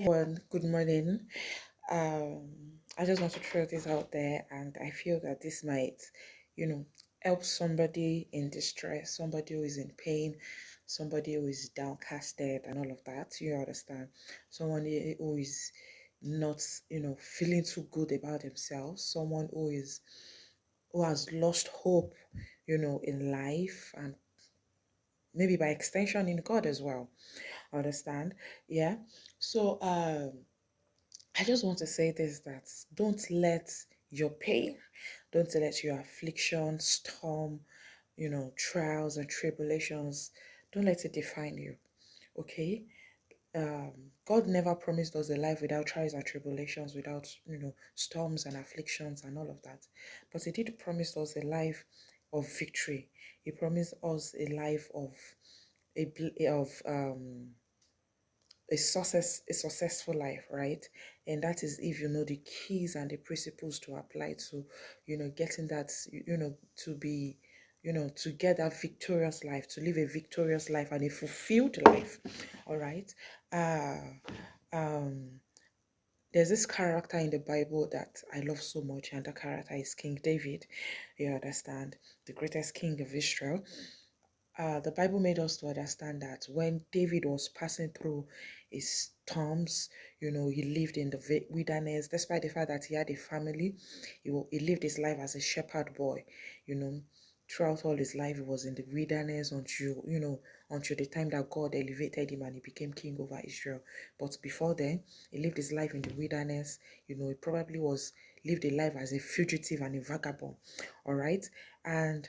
Everyone, good morning. I just want to throw this out there, and I feel that this might, help somebody in distress, somebody who is in pain, somebody who is downcasted, and all of that. You understand? Someone who is not, feeling too good about themselves, someone who has lost hope, in life, and maybe by extension in God as well. Understand? Yeah. So, I just want to say this, that don't let your pain, don't let your affliction, storm, trials and tribulations, don't let it define you. Okay? God never promised us a life without trials and tribulations, without, storms and afflictions and all of that. But He did promise us a life of victory. He promised us a life of a successful life, right? And that is if you know the keys and the principles to apply to, getting that, to be, to get that victorious life, to live a victorious life and a fulfilled life. All right. uh um there's this character in the Bible that I love so much, and the character is King David. You understand? The greatest king of Israel. The Bible made us to understand that when David was passing through his storms, he lived in the wilderness, despite the fact that he had a family. He lived his life as a shepherd boy, you know. Throughout all his life, he was in the wilderness until the time that God elevated him and he became king over Israel. But before then, he lived his life in the wilderness. He probably lived a life as a fugitive and a vagabond. All right, and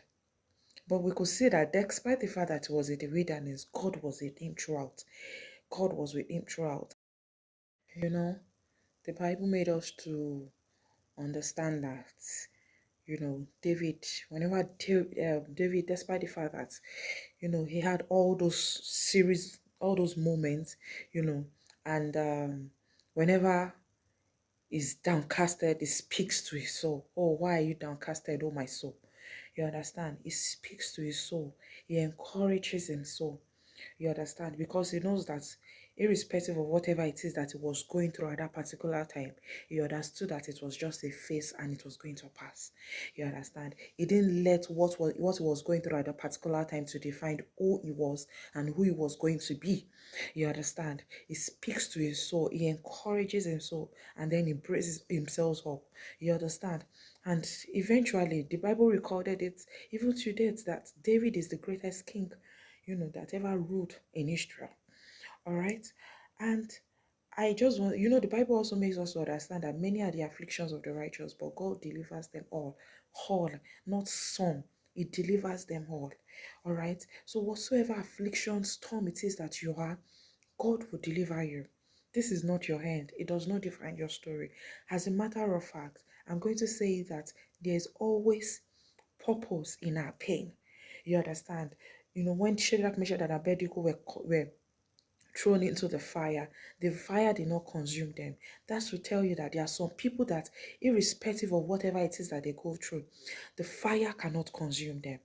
but we could see that despite the fact that he was in the wilderness, God was with him throughout. God was with him throughout. You know, the Bible made us to understand that, David, whenever David, despite the fact that, he had all those series, all those moments, and whenever he's downcasted, he speaks to his soul. Oh, why are you downcasted, oh my soul? You understand? He speaks to his soul. He encourages his soul. You understand? Because he knows that irrespective of whatever it is that he was going through at that particular time, he understood that it was just a phase and it was going to pass. You understand? He didn't let what he was going through at that particular time to define who he was and who he was going to be. You understand? He speaks to his soul, he encourages his soul, and then he braises himself up. You understand? And eventually, the Bible recorded it even to date that David is the greatest king, that ever ruled in Israel. All right. And I just want, the Bible also makes us to understand that many are the afflictions of the righteous, but God delivers them all, not some. He delivers them all. All right. So whatsoever affliction, storm it is that you are, God will deliver you. This is not your end. It does not define your story. As a matter of fact, I'm going to say that there's always purpose in our pain. You understand? When Shadrach, Meshach, and Abednego were thrown into the fire did not consume them. That's to tell you that there are some people that, irrespective of whatever it is that they go through, the fire cannot consume them.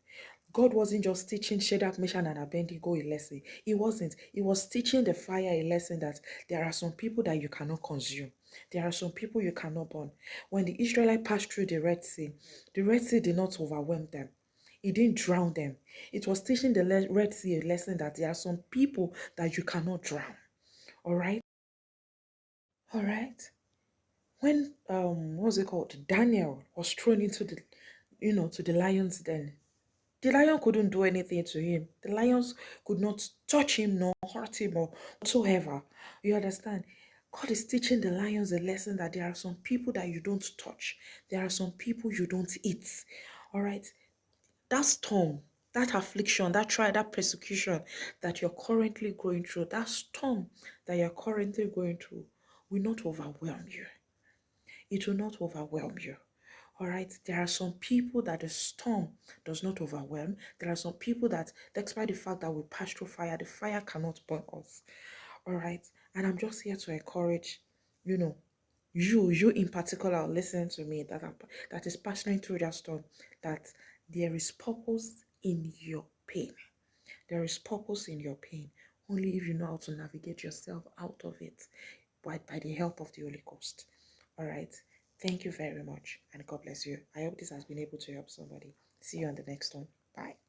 God wasn't just teaching Shadrach, Meshach, and Abednego a lesson. He wasn't. He was teaching the fire a lesson that there are some people that you cannot consume. There are some people you cannot burn. When the Israelites passed through the Red Sea did not overwhelm them. It didn't drown them. It was teaching the Red Sea a lesson that there are some people that you cannot drown. All right? All right. When what's it called? Daniel was thrown into to the lions den. The lion couldn't do anything to him. The lions could not touch him nor hurt him or whatsoever. You understand? God is teaching the lions a lesson that there are some people that you don't touch. There are some people you don't eat. All right? That storm, that affliction, that trial, that persecution that you're currently going through, that storm that you're currently going through will not overwhelm you. It will not overwhelm you. All right, there are some people that the storm does not overwhelm. There are some people that, despite the fact that we pass through fire, the fire cannot burn us. All right, and I'm just here to encourage, you know, you in particular, listen to me, that is passing through that storm, that there is purpose in your pain. There is purpose in your pain. Only if you know how to navigate yourself out of it. by the help of the Holy Ghost. All right. Thank you very much, and God bless you. I hope this has been able to help somebody. See you on the next one. Bye.